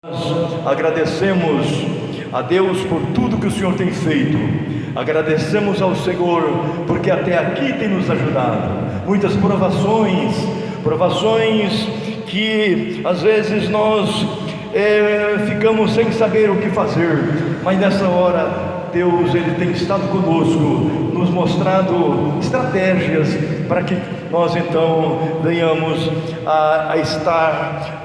Nós agradecemos a Deus por tudo que o Senhor tem feito. Agradecemos ao Senhor porque até aqui tem nos ajudado. Muitas provações que às vezes nós ficamos sem saber o que fazer, mas nessa hora Deus ele tem estado conosco, nos mostrado estratégias para que nós então venhamos a estar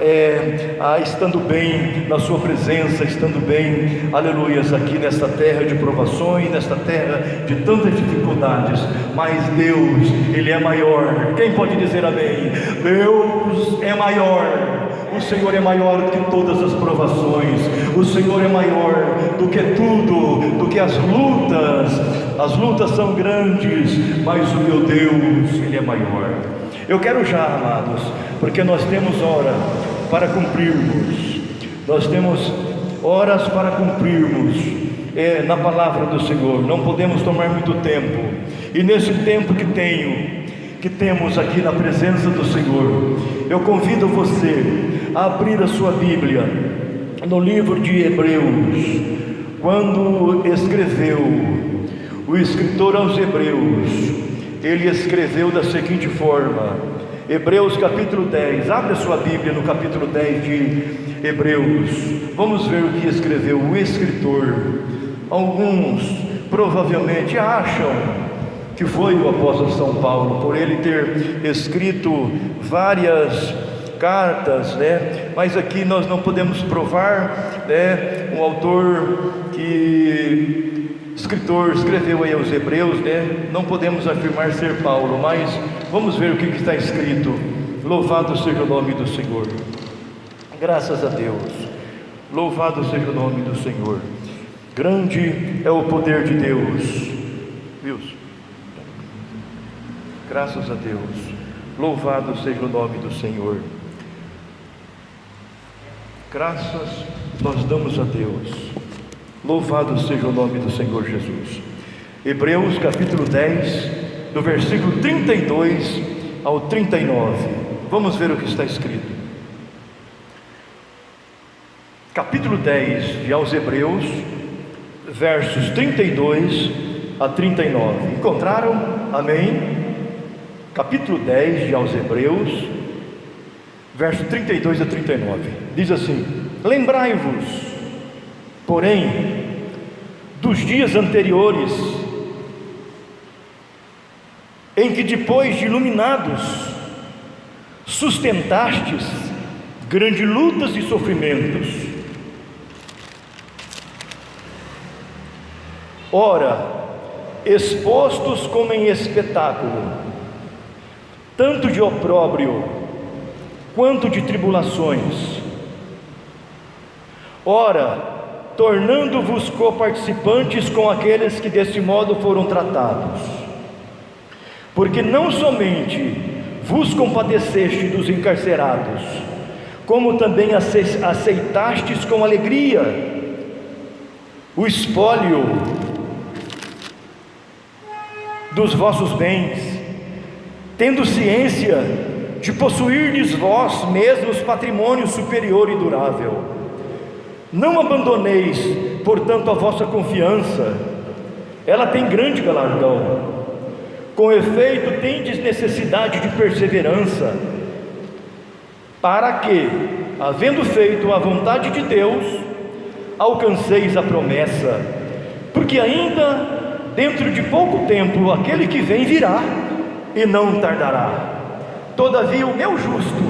estando bem na sua presença, estando bem, aleluias, aqui nesta terra de provações, nesta terra de tantas dificuldades. Mas Deus, Ele é maior. Quem pode dizer amém? Deus é maior. O Senhor é maior do que todas as provações. O Senhor é maior do que tudo, do que as lutas. As lutas são grandes, mas o meu Deus, Ele é maior. Eu quero já, amados, porque nós temos hora para cumprirmos. Nós temos horas para cumprirmos na palavra do Senhor. Não podemos tomar muito tempo. E nesse tempo que temos aqui na presença do Senhor, eu convido você a abrir a sua Bíblia no livro de Hebreus. Quando escreveu o escritor aos Hebreus, ele escreveu da seguinte forma: Hebreus capítulo 10, abre a sua Bíblia no capítulo 10 de Hebreus. Vamos ver o que escreveu o escritor. Alguns provavelmente acham que foi o apóstolo São Paulo, por ele ter escrito várias cartas, mas aqui nós não podemos provar, um autor escritor escreveu aí aos Hebreus, não podemos afirmar ser Paulo, mas vamos ver o que está escrito. Louvado seja o nome do Senhor. Graças a Deus. Louvado seja o nome do Senhor. Grande é o poder de Deus. Wilson. Graças a Deus. Louvado seja o nome do Senhor. Graças nós damos a Deus. Louvado seja o nome do Senhor Jesus. Hebreus capítulo 10, do versículo 32 ao 39. Vamos ver o que está escrito. Capítulo 10 de aos Hebreus, versos 32 a 39. Encontraram? Amém? Capítulo 10 de aos Hebreus, verso 32 a 39. Diz assim: lembrai-vos, porém, dos dias anteriores, em que depois de iluminados, sustentastes grandes lutas e sofrimentos. Ora, expostos como em espetáculo, tanto de opróbrio quanto de tribulações, ora, tornando-vos coparticipantes com aqueles que desse modo foram tratados, porque não somente vos compadeceste dos encarcerados, como também aceitastes com alegria o espólio dos vossos bens, tendo ciência de possuirdes vós mesmos patrimônio superior e durável. Não abandoneis, portanto, a vossa confiança, ela tem grande galardão. Com efeito, tendes necessidade de perseverança, para que, havendo feito a vontade de Deus, alcanceis a promessa, porque ainda dentro de pouco tempo aquele que vem virá e não tardará. Todavia o meu justo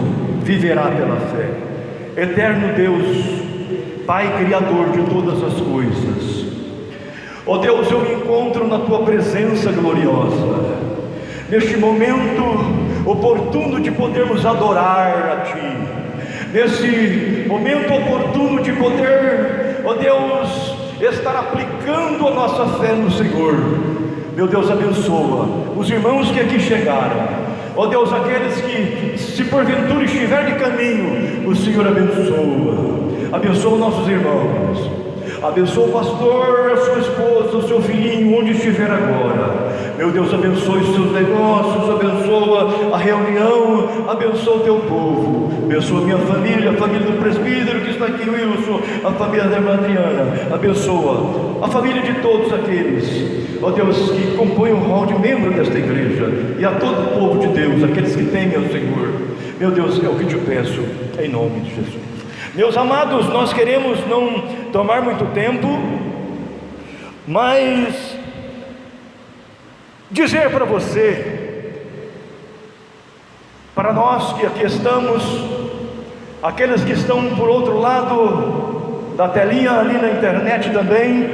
viverá pela fé. Eterno Deus, Pai Criador de todas as coisas, ó Deus, eu me encontro na Tua presença gloriosa, neste momento oportuno de podermos adorar a Ti, nesse momento oportuno de poder, ó Deus, estar aplicando a nossa fé no Senhor. Meu Deus, abençoa os irmãos que aqui chegaram, ó Deus, aqueles que se porventura estiver de caminho, o Senhor abençoa nossos irmãos, Abençoa o pastor, a sua esposa, o seu filhinho, onde estiver agora. Meu Deus, abençoe os seus negócios, abençoa a reunião, abençoa o teu povo, abençoa a minha família, a família do presbítero que está aqui, Wilson, a família da irmã Adriana, abençoa a família de todos aqueles, ó Deus, que compõem o rol de membro desta igreja, e a todo o povo de Deus, aqueles que temem ao Senhor. Meu Deus, é o que te peço, em nome de Jesus. Meus amados, nós queremos não tomar muito tempo, mas dizer para você, para nós que aqui estamos, aqueles que estão por outro lado da telinha ali na internet também,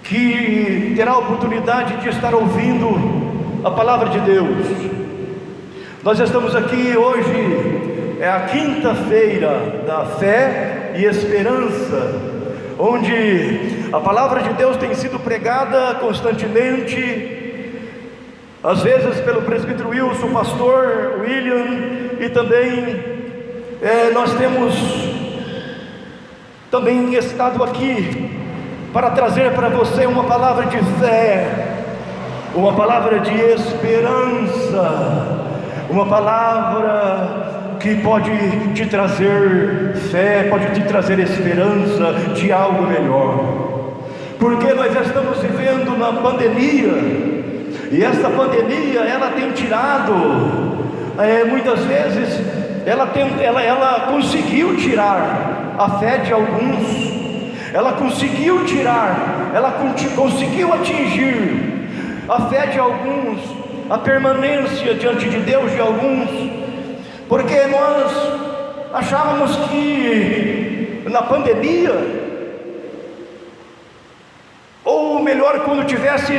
que terá a oportunidade de estar ouvindo a palavra de Deus. Nós estamos aqui hoje, é a quinta-feira da fé e esperança, onde a palavra de Deus tem sido pregada constantemente, às vezes pelo presbítero Wilson, pastor William, e também nós temos também estado aqui para trazer para você uma palavra de fé, uma palavra de esperança, uma palavra que pode te trazer fé, pode te trazer esperança de algo melhor, porque nós estamos vivendo na pandemia, e essa pandemia ela tem tirado, muitas vezes ela conseguiu tirar a fé de alguns, ela conseguiu tirar, ela conseguiu atingir a fé de alguns, a permanência diante de Deus de alguns, porque nós achávamos que na pandemia, ou melhor, quando tivesse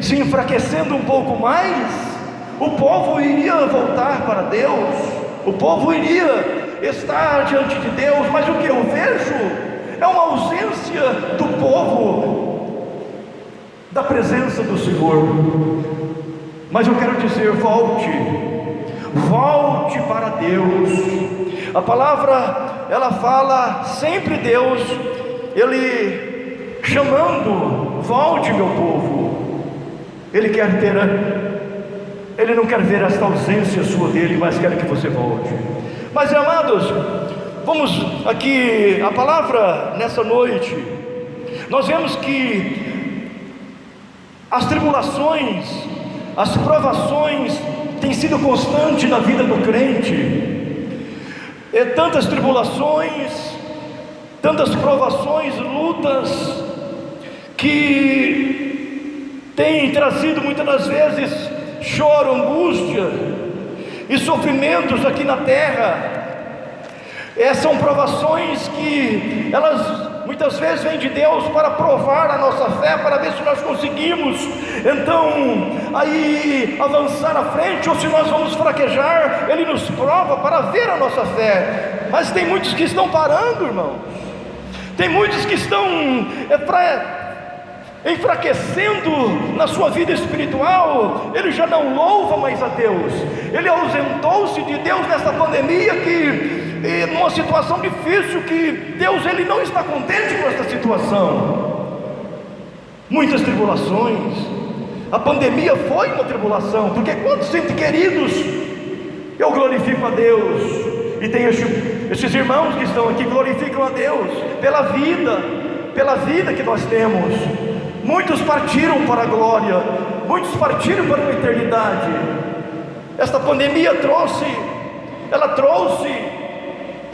se enfraquecendo um pouco mais, o povo iria voltar para Deus, o povo iria estar diante de Deus, mas o que eu vejo é uma ausência do povo da presença do Senhor. Mas eu quero dizer, volte para Deus. A palavra ela fala sempre Deus, Ele chamando, volte meu povo. Ele não quer ver esta ausência sua dele, mas quer que você volte. Mas amados, vamos aqui, a palavra nessa noite, nós vemos que as tribulações, as provações têm sido constantes na vida do crente, tantas tribulações, tantas provações, lutas, que têm trazido muitas das vezes choro, angústia e sofrimentos aqui na terra. São provações que elas muitas vezes vêm de Deus para provar a nossa fé, para ver se nós conseguimos então aí avançar à frente, ou se nós vamos fraquejar. Ele nos prova para ver a nossa fé. Mas tem muitos que estão parando, irmãos. Tem muitos que estão enfraquecendo na sua vida espiritual. Ele já não louva mais a Deus, ele ausentou-se de Deus nessa pandemia, numa situação difícil, que Deus ele não está contente com essa situação. Muitas tribulações, a pandemia foi uma tribulação, porque quantos entes queridos eu glorifico a Deus, e tem esses irmãos que estão aqui, glorificam a Deus pela vida que nós temos. Muitos partiram para a glória, muitos partiram para a eternidade. Esta pandemia trouxe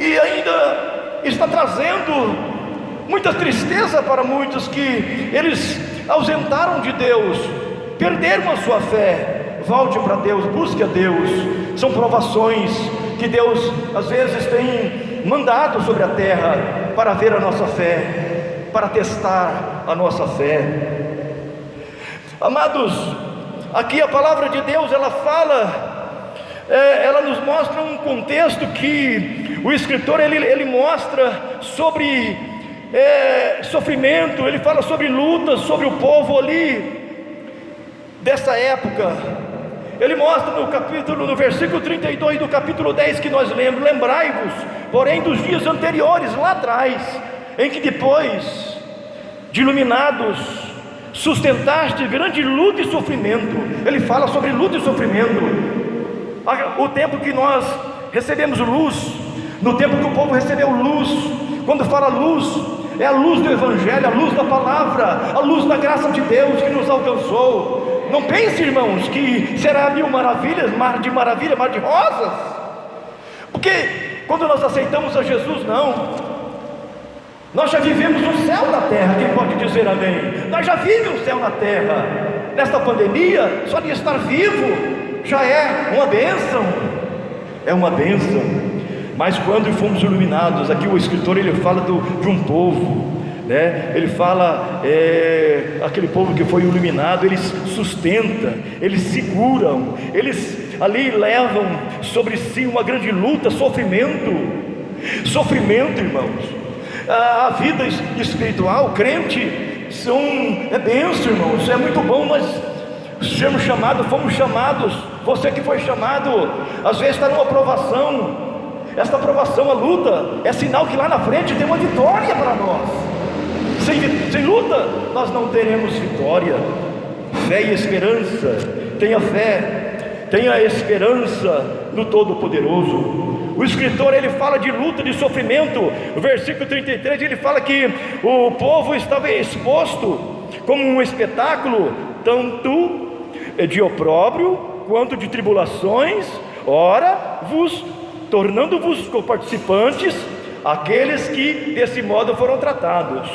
e ainda está trazendo muita tristeza para muitos, que eles ausentaram de Deus, perderam a sua fé. Volte para Deus, busque a Deus. São provações que Deus às vezes tem mandado sobre a terra para ver a nossa fé, para testar a nossa fé. Amados, aqui a palavra de Deus ela fala, ela nos mostra um contexto que o escritor ele mostra sobre sofrimento, ele fala sobre lutas, sobre o povo ali dessa época. Ele mostra no versículo 32 do capítulo 10 que nós lemos: lembrai-vos, porém, dos dias anteriores, lá atrás, em que depois de iluminados, sustentaste grande luta e sofrimento. Ele fala sobre luta e sofrimento. O tempo que nós recebemos luz, no tempo que o povo recebeu luz, quando fala luz, é a luz do Evangelho, a luz da palavra, a luz da graça de Deus que nos alcançou. Não pense, irmãos, que será mil maravilhas, mar de maravilha, mar de rosas, porque quando nós aceitamos a Jesus, não. Nós já vivemos o céu na terra, quem pode dizer amém? Nós já vivemos o céu na terra. Nesta pandemia, só de estar vivo já é uma bênção. É uma bênção. Mas quando fomos iluminados, aqui o escritor ele fala de um povo, né? Ele fala, aquele povo que foi iluminado, eles sustentam, eles seguram, eles ali levam sobre si uma grande luta, sofrimento, irmãos. A vida espiritual, crente, é bênção, irmãos, é muito bom nós sermos chamados, fomos chamados. Você que foi chamado, às vezes está numa provação, esta provação, a luta, é sinal que lá na frente tem uma vitória para nós. Sem luta, nós não teremos vitória. Fé e esperança, tenha fé, tenha esperança no Todo-Poderoso. O escritor ele fala de luta, de sofrimento. No versículo 33 ele fala que o povo estava exposto como um espetáculo, tanto de opróbrio quanto de tribulações, ora tornando-vos coparticipantes aqueles que desse modo foram tratados.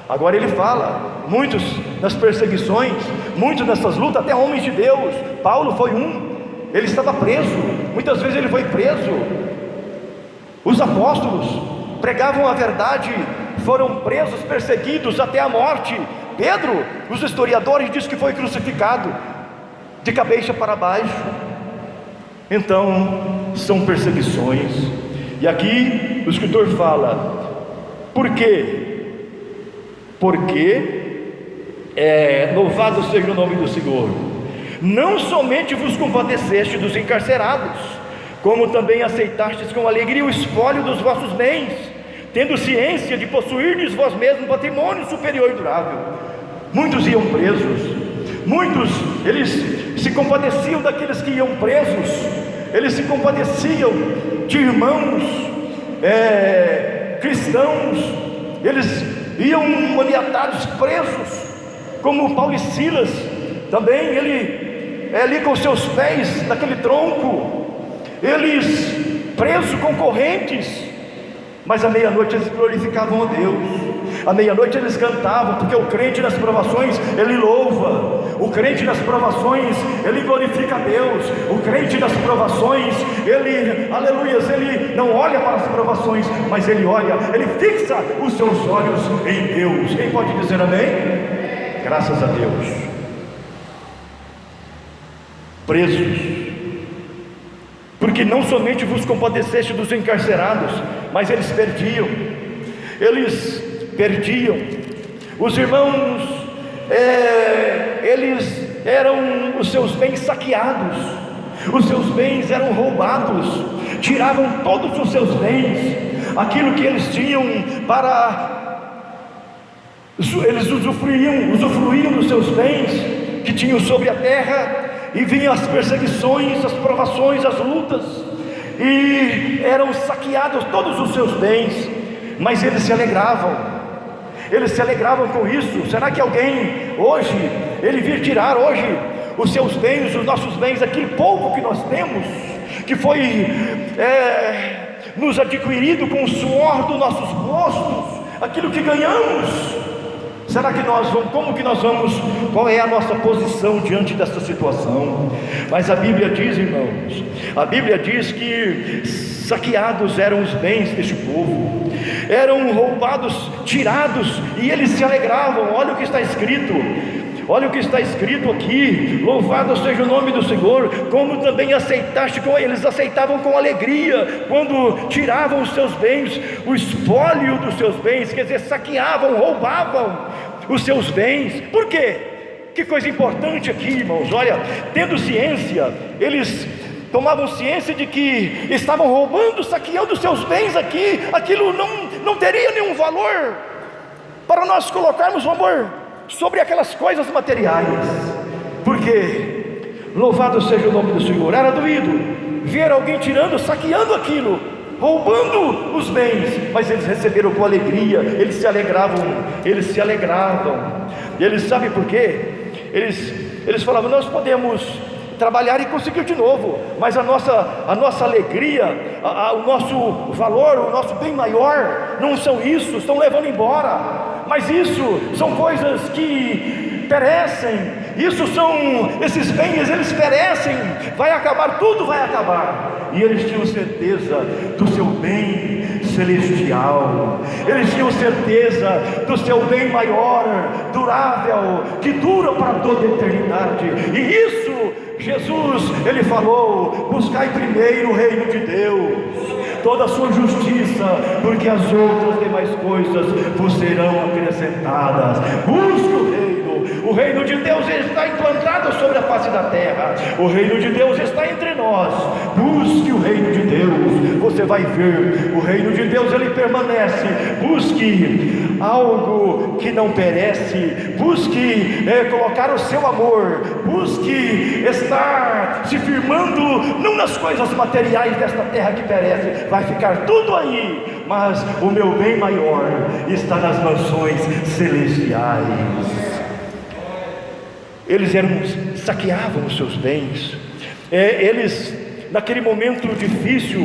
Agora ele fala, muitos nas perseguições, muitos nessas lutas, até homens de Deus. Paulo foi um, ele estava preso, muitas vezes ele foi preso. Os apóstolos pregavam a verdade, foram presos, perseguidos até a morte. Pedro, os historiadores dizem que foi crucificado de cabeça para baixo. Então são perseguições. E aqui o escritor fala, por quê? Porque louvado seja o nome do Senhor, não somente vos compadeceste dos encarcerados, como também aceitastes com alegria o espólio dos vossos bens, tendo ciência de possuirdes vós mesmos patrimônio superior e durável. Muitos iam presos, muitos eles se compadeciam daqueles que iam presos, eles se compadeciam de irmãos cristãos, eles iam maniatados, presos, como Paulo e Silas. Também ele ali com seus pés naquele tronco, eles presos com correntes, mas à meia-noite eles glorificavam a Deus. À meia-noite eles cantavam, porque o crente nas provações ele louva, o crente nas provações ele glorifica a Deus, o crente nas provações ele, aleluias, ele não olha para as provações, mas ele olha, ele fixa os seus olhos em Deus. Quem pode dizer amém? Graças a Deus. Presos, porque não somente vos compadeceste dos encarcerados, mas eles perdiam. Os irmãos, eles eram os seus bens saqueados, os seus bens eram roubados, tiravam todos os seus bens, aquilo que eles tinham eles usufruíam dos seus bens que tinham sobre a terra. E vinham as perseguições, as provações, as lutas, e eram saqueados todos os seus bens, mas eles se alegravam com isso. Será que alguém hoje, ele vir tirar hoje os seus bens, os nossos bens, aquele pouco que nós temos, que foi nos adquirido com o suor dos nossos rostos, aquilo que ganhamos? Será que nós vamos, como que nós vamos, qual é a nossa posição diante dessa situação? Mas a Bíblia diz, irmãos, a Bíblia diz que saqueados eram os bens deste povo, eram roubados, tirados, e eles se alegravam. Olha o que está escrito, olha o que está escrito aqui: louvado seja o nome do Senhor, como também aceitaste eles aceitavam com alegria, quando tiravam os seus bens, o espólio dos seus bens, quer dizer, saqueavam, roubavam os seus bens. Por quê? Que coisa importante aqui, irmãos, olha, tendo ciência, eles tomavam ciência de que estavam roubando, saqueando seus bens aqui, aquilo não teria nenhum valor para nós colocarmos o amor sobre aquelas coisas materiais, porque louvado seja o nome do Senhor. Era doído ver alguém tirando, saqueando aquilo, roubando os bens, mas eles receberam com alegria, eles se alegravam, eles sabem por quê? Eles falavam: nós podemos trabalhar e conseguir de novo, mas a nossa alegria, o nosso valor, o nosso bem maior, não são isso, estão levando embora, mas isso são coisas que perecem, esses bens, eles perecem, vai acabar, tudo vai acabar. E eles tinham certeza do seu bem celestial, eles tinham certeza do seu bem maior, durável, que dura para toda a eternidade. E isso Jesus, ele falou: buscai primeiro o reino de Deus, toda a sua justiça, porque as outras demais coisas vos serão acrescentadas. Busque o reino de Deus está implantado sobre a face da terra, o reino de Deus está entre nós. Busque o reino de Deus, você vai ver, o reino de Deus ele permanece. Busque algo que não perece, busque colocar o seu amor, busque estar se firmando não nas coisas materiais desta terra que perece, vai ficar tudo aí, mas o meu bem maior está nas mansões celestiais. Eles saqueavam os seus bens, eles naquele momento difícil,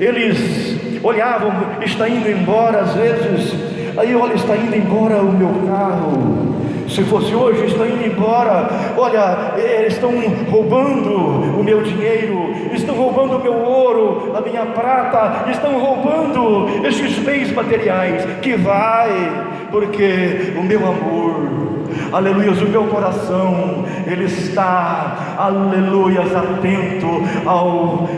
eles olhavam, está indo embora às vezes, aí olha, está indo embora o meu carro, se fosse hoje, está indo embora, olha, estão roubando o meu dinheiro, estão roubando o meu ouro, a minha prata, estão roubando esses bens materiais, que vai, porque o meu amor, aleluias, o meu coração, ele está, aleluias, atento ao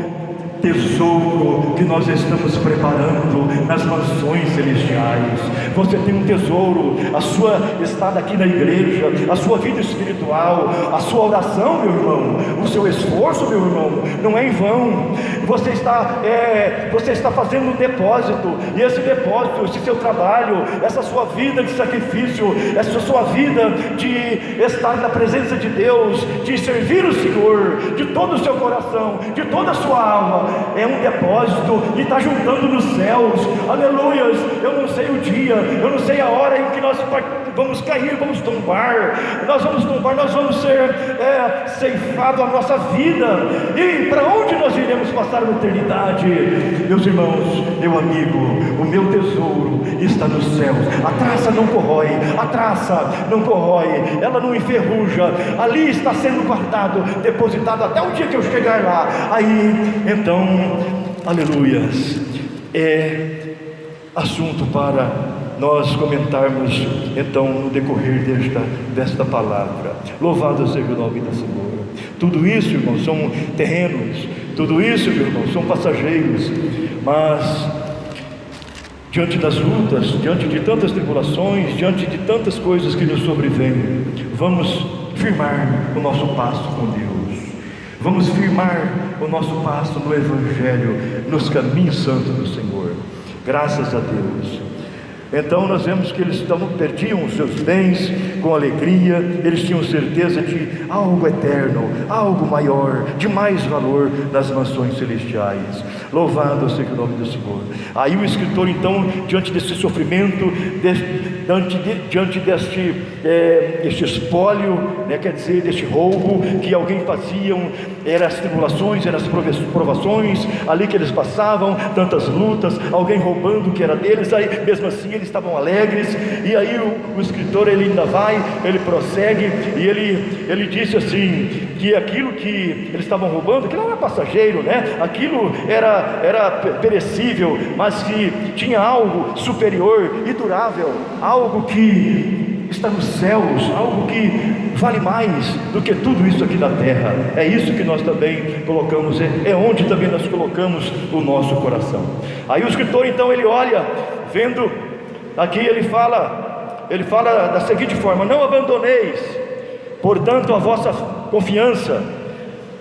tesouro que nós estamos preparando nas mansões celestiais. Você tem um tesouro, a sua estada aqui na igreja, a sua vida espiritual, a sua oração, meu irmão, o seu esforço, meu irmão, não é em vão. Você está fazendo um depósito, e esse depósito, esse seu trabalho, essa sua vida de sacrifício, essa sua vida de estar na presença de Deus, de servir o Senhor de todo o seu coração, de toda a sua alma, é um depósito e está juntando nos céus, aleluias. Eu não sei o dia, eu não sei a hora em que nós vamos cair, vamos tombar, nós vamos ser ceifado a nossa vida, e para onde nós iremos passar a eternidade? Meus irmãos, meu amigo, o meu tesouro está nos céus. A traça não corrói, ela não enferruja, ali está sendo guardado, depositado até o dia que eu chegar lá. Aí então, aleluias, é assunto para nós comentarmos então no decorrer desta palavra. Louvado seja o nome do Senhor. Tudo isso, irmãos, são terrenos, tudo isso, meu irmão, são passageiros, mas diante das lutas, diante de tantas tribulações, diante de tantas coisas que nos sobrevêm, vamos firmar o nosso passo com Deus, vamos firmar o nosso passo no Evangelho, nos caminhos santos do Senhor. Graças a Deus. Então nós vemos que eles perdiam os seus bens com alegria, eles tinham certeza de algo eterno, algo maior, de mais valor nas mansões celestiais. Louvado seja o nome do Senhor. Aí o escritor então, diante desse sofrimento, diante deste espólio, quer dizer, deste roubo que alguém fazia, eram as tribulações, eram as provações ali que eles passavam, tantas lutas, alguém roubando o que era deles, aí mesmo assim eles estavam alegres. E aí o escritor ele ainda vai, ele prossegue e ele disse assim, que aquilo que eles estavam roubando, que não era passageiro, aquilo era perecível, mas que tinha algo superior e durável, algo que está nos céus, algo que vale mais do que tudo isso aqui da terra. É isso que nós também colocamos, é onde também nós colocamos o nosso coração. Aí o escritor então ele olha, vendo aqui, ele fala da seguinte forma: não abandoneis, portanto, a vossa confiança,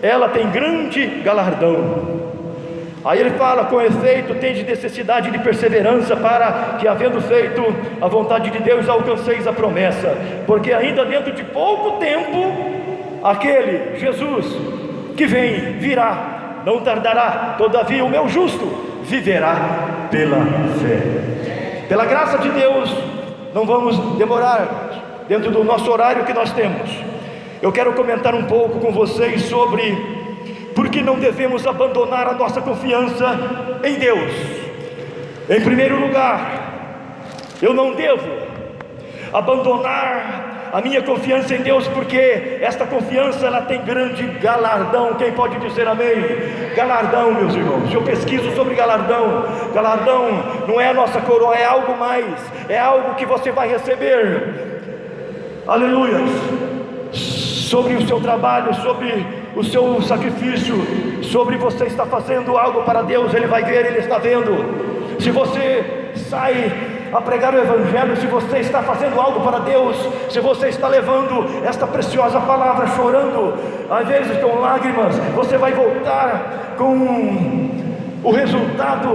ela tem grande galardão. Aí ele fala: com efeito, tende necessidade de perseverança, para que, havendo feito a vontade de Deus, alcanceis a promessa. Porque ainda dentro de pouco tempo, aquele Jesus que vem, virá, não tardará. Todavia o meu justo viverá pela fé. Pela graça de Deus, não vamos demorar, dentro do nosso horário que nós temos. Eu quero comentar um pouco com vocês sobre por que não devemos abandonar a nossa confiança em Deus. Em primeiro lugar, eu não devo abandonar a minha confiança em Deus, porque esta confiança, ela tem grande galardão. Quem pode dizer amém? Galardão, meus irmãos. Eu pesquiso sobre galardão. Galardão não é a nossa coroa, é algo mais, é algo que você vai receber. Aleluia. Sobre o seu trabalho, sobre o seu sacrifício, sobre você estar fazendo algo para Deus. Ele vai ver, Ele está vendo. Se você sai a pregar o Evangelho, se você está fazendo algo para Deus, se você está levando esta preciosa palavra, chorando, às vezes com lágrimas, você vai voltar com o resultado.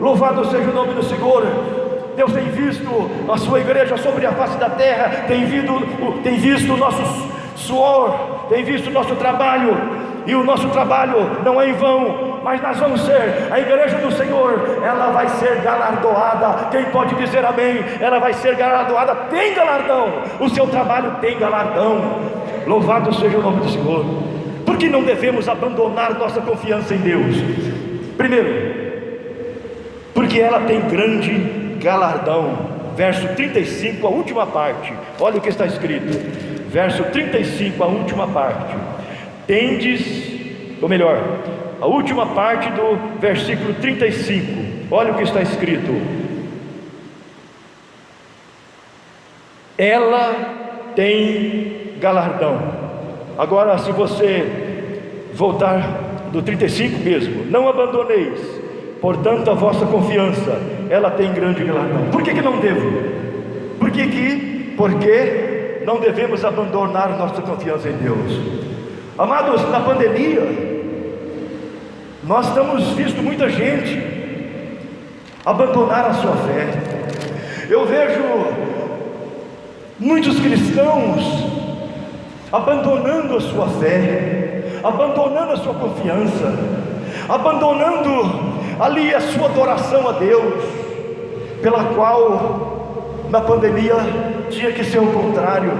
Louvado seja o nome do Senhor. Deus tem visto a sua igreja sobre a face da terra, tem visto o nosso suor, tem visto o nosso trabalho, e o nosso trabalho não é em vão, mas nós vamos ser a igreja do Senhor. Ela vai ser galardoada. Quem pode dizer amém? Ela vai ser galardoada, tem galardão. O seu trabalho tem galardão. Louvado seja o nome do Senhor. Por que não devemos abandonar nossa confiança em Deus? Primeiro, porque ela tem grande galardão. Verso 35, a última parte, olha o que está escrito. Verso 35, a última parte. Tendes, ou melhor, a última parte do versículo 35. Olha o que está escrito. Ela tem galardão. Agora, se você voltar do 35 mesmo: não abandoneis, portanto, a vossa confiança, ela tem grande galardão. Por que não devo? Porque não devemos abandonar nossa confiança em Deus. Amados, na pandemia, nós temos visto muita gente abandonar a sua fé. Eu vejo muitos cristãos abandonando a sua fé, abandonando a sua confiança, abandonando ali a sua adoração a Deus, pela qual na pandemia tinha que ser o contrário,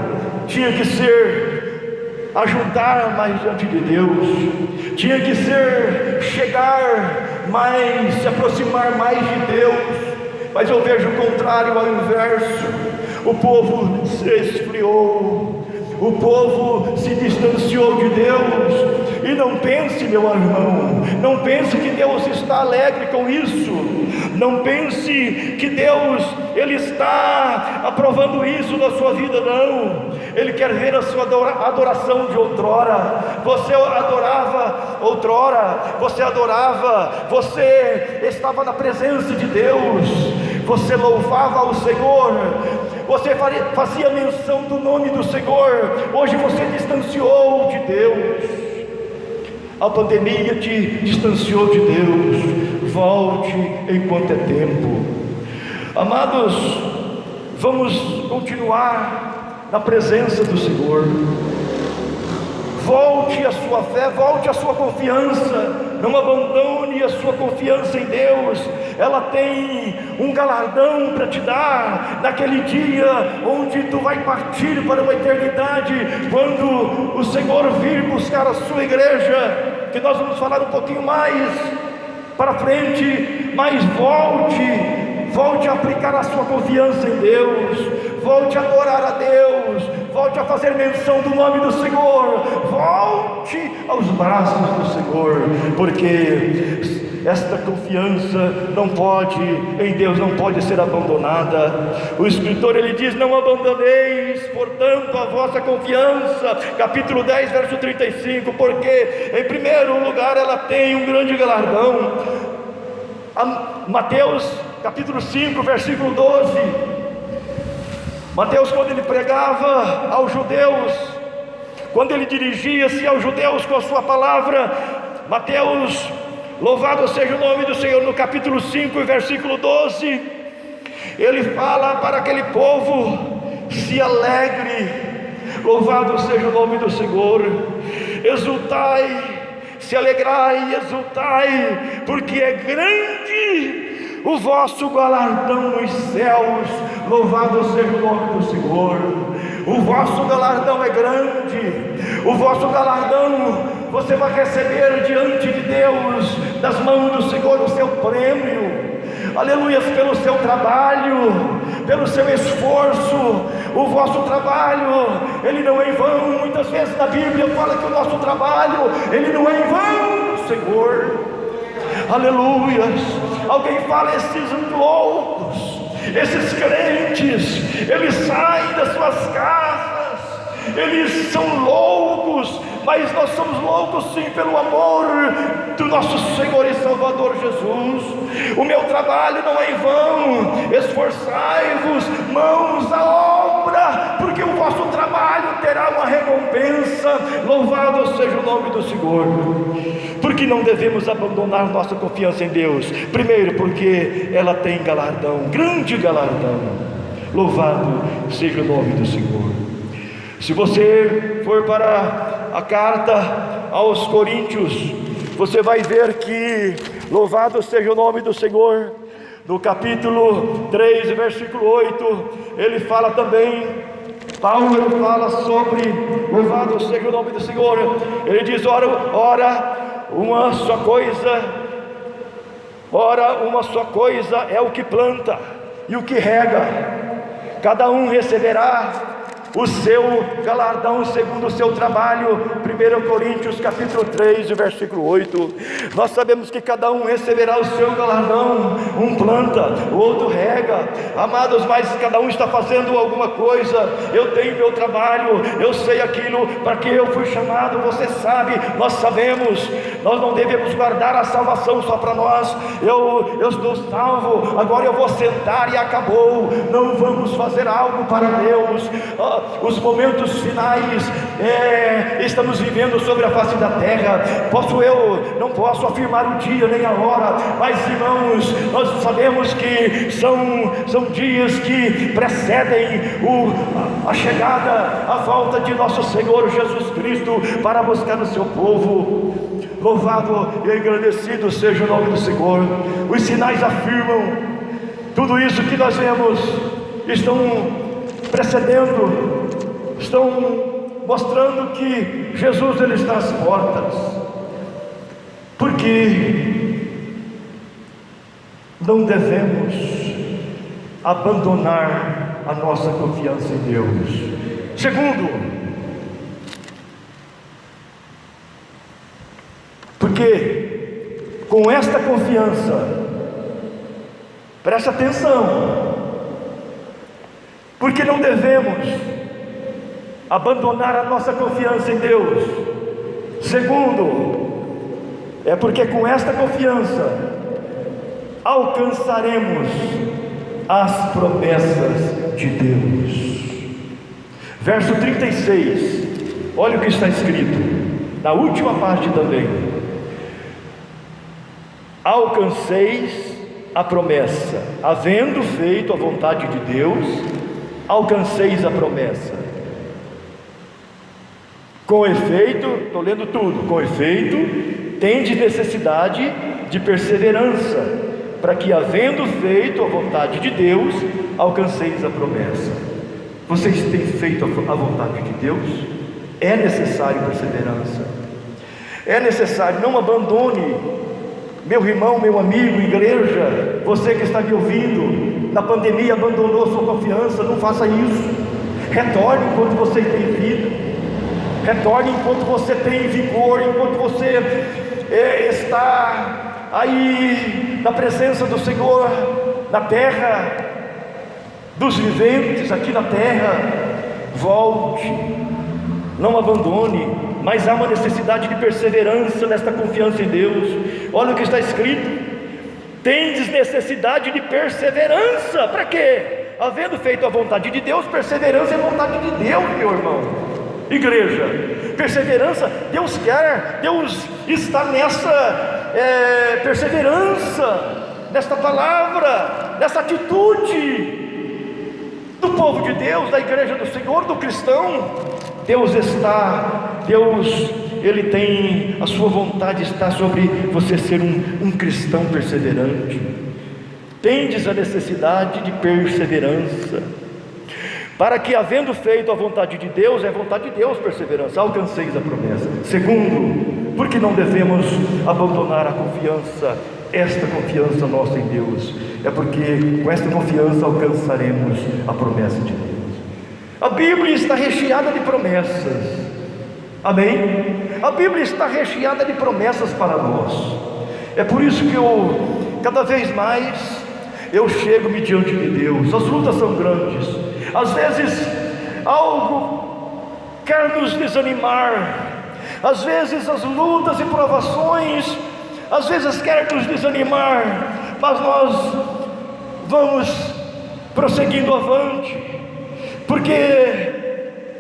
tinha que ser ajudar mais diante de Deus, tinha que ser chegar mais, se aproximar mais de Deus. Mas eu vejo o contrário, ao inverso. O povo se esfriou, o povo se distanciou de Deus. E não pense, meu irmão, não pense que Deus está alegre com isso. Não pense que Deus, Ele está aprovando isso na sua vida, não. Ele quer ver a sua adoração de outrora. Você adorava outrora, você estava na presença de Deus, você louvava o Senhor, você fazia menção do nome do Senhor. Hoje você distanciou de Deus. A pandemia te distanciou de Deus. Volte enquanto é tempo. Amados, vamos continuar na presença do Senhor. Volte a sua fé, volte a sua confiança. Não abandone a sua confiança em Deus. Ela tem um galardão para te dar naquele dia onde tu vai partir para uma eternidade, quando o Senhor vir buscar a sua igreja, que nós vamos falar um pouquinho mais para frente. Mas volte a aplicar a sua confiança em Deus, volte a adorar a Deus, volte a fazer menção do nome do Senhor, volte aos braços do Senhor, porque esta confiança em Deus não pode ser abandonada. O escritor, ele diz: não abandoneis, portanto, a vossa confiança, capítulo 10, verso 35, porque em primeiro lugar ela tem um grande galardão. Mateus capítulo 5, versículo 12, Mateus, quando ele pregava aos judeus, quando ele dirigia-se aos judeus com a sua palavra. Mateus, louvado seja o nome do Senhor, no capítulo 5, versículo 12, ele fala para aquele povo: se alegre, louvado seja o nome do Senhor, exultai, se alegrai, exultai, porque é grande o vosso galardão nos céus, louvado seja o nome do Senhor. O vosso galardão é grande, o vosso galardão você vai receber diante de Deus, das mãos do Senhor, o seu prêmio, aleluia, pelo seu trabalho, pelo seu esforço. O vosso trabalho, ele não é em vão. Muitas vezes na Bíblia fala que o nosso trabalho, ele não é em vão, Senhor, aleluia. Alguém fala: esses loucos, esses crentes, eles saem das suas casas, eles são loucos, mas nós somos loucos sim pelo amor do nosso Senhor e Salvador Jesus. O meu trabalho não é em vão, esforçai-vos, mãos à obra, porque o vosso trabalho terá uma recompensa, louvado seja o nome do Senhor. Porque não devemos abandonar nossa confiança em Deus? Primeiro, porque ela tem galardão, grande galardão, louvado seja o nome do Senhor. Se você for para a carta aos Coríntios, você vai ver que, louvado seja o nome do Senhor, no capítulo 3, versículo 8, ele fala também, Paulo ele fala sobre, louvado seja o nome do Senhor, ele diz: ora uma só coisa é o que planta e o que rega, cada um receberá o seu galardão segundo o seu trabalho. 1 Coríntios capítulo 3, versículo 8. Nós sabemos que cada um receberá o seu galardão. Um planta, o outro rega, amados, mas cada um está fazendo alguma coisa. Eu tenho meu trabalho, eu sei aquilo para que eu fui chamado, você sabe, nós sabemos. Nós não devemos guardar a salvação só para nós. Eu estou salvo, agora eu vou sentar e acabou. Não vamos fazer algo para Deus. Os momentos finais estamos vivendo sobre a face da terra. Não posso afirmar o dia nem a hora, mas irmãos, nós sabemos que são dias que precedem a chegada, a volta de nosso Senhor Jesus Cristo para buscar o seu povo. Louvado e agradecido seja o nome do Senhor. Os sinais afirmam tudo isso que nós vemos, estão precedendo, estão mostrando que Jesus ele está às portas. Porque não devemos abandonar a nossa confiança em Deus. Segundo, porque com esta confiança, preste atenção, porque não devemos abandonar a nossa confiança em Deus. Segundo, é porque com esta confiança alcançaremos as promessas de Deus. Verso 36, olha o que está escrito, na última parte também: alcanceis a promessa, havendo feito a vontade de Deus, alcanceis a promessa. Com efeito, estou lendo tudo, com efeito, tendes necessidade de perseverança, para que, havendo feito a vontade de Deus, alcanceis a promessa. Vocês têm feito a vontade de Deus? É necessário perseverança, é necessário. Não abandone, meu irmão, meu amigo, igreja, você que está me ouvindo, na pandemia abandonou sua confiança, não faça isso. Retorne enquanto você tem vida, retorne enquanto você tem vigor, enquanto você está aí na presença do Senhor, na terra dos viventes, aqui na terra. Volte, não abandone, mas há uma necessidade de perseverança nesta confiança em Deus. Olha o que está escrito: tendes necessidade de perseverança. Para quê? Havendo feito a vontade de Deus, perseverança é vontade de Deus, meu irmão. Igreja, perseverança, Deus quer, Deus está nessa perseverança, nesta palavra, nessa atitude do povo de Deus, da igreja do Senhor, do cristão. Deus, Ele tem, a sua vontade está sobre você ser um cristão perseverante. Tendes a necessidade de perseverança, para que, havendo feito a vontade de Deus, é vontade de Deus perseverança, alcanceis a promessa. Segundo, porque não devemos abandonar a confiança, esta confiança nossa em Deus, é porque com esta confiança alcançaremos a promessa de Deus. A Bíblia está recheada de promessas, amém? A Bíblia está recheada de promessas para nós. É por isso que cada vez mais eu chego-me diante de Deus. As lutas são grandes, às vezes algo quer nos desanimar, às vezes as lutas e provações às vezes quer nos desanimar, mas nós vamos prosseguindo avante, porque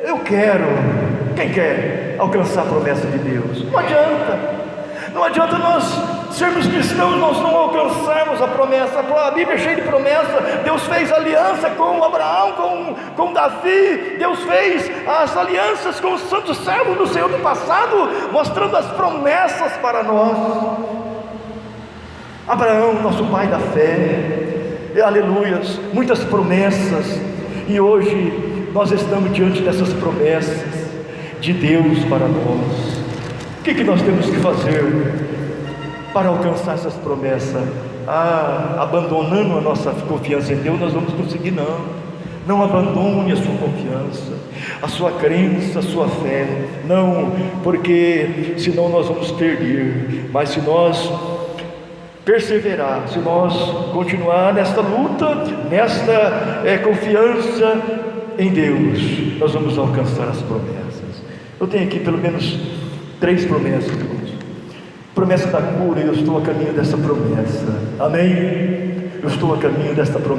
eu quero. Quem quer alcançar a promessa de Deus? Não adianta nós sermos cristãos, nós não alcançarmos a promessa. A Bíblia é cheia de promessa. Deus fez aliança com Abraão, com Davi. Deus fez as alianças com os santos servos do Senhor do passado, mostrando as promessas para nós. Abraão, nosso pai da fé, aleluias, muitas promessas, e hoje nós estamos diante dessas promessas de Deus para nós. O que nós temos que fazer para alcançar essas promessas? Abandonando a nossa confiança em Deus, nós vamos conseguir? Não abandone a sua confiança, a sua crença, a sua fé, não, porque senão nós vamos perder. Mas se nós perseverar, se nós continuar nesta luta, nesta confiança em Deus, nós vamos alcançar as promessas. Eu tenho aqui pelo menos 3 promessas, irmãos. Promessa da cura, eu estou a caminho dessa promessa, amém? Eu estou a caminho desta promessa.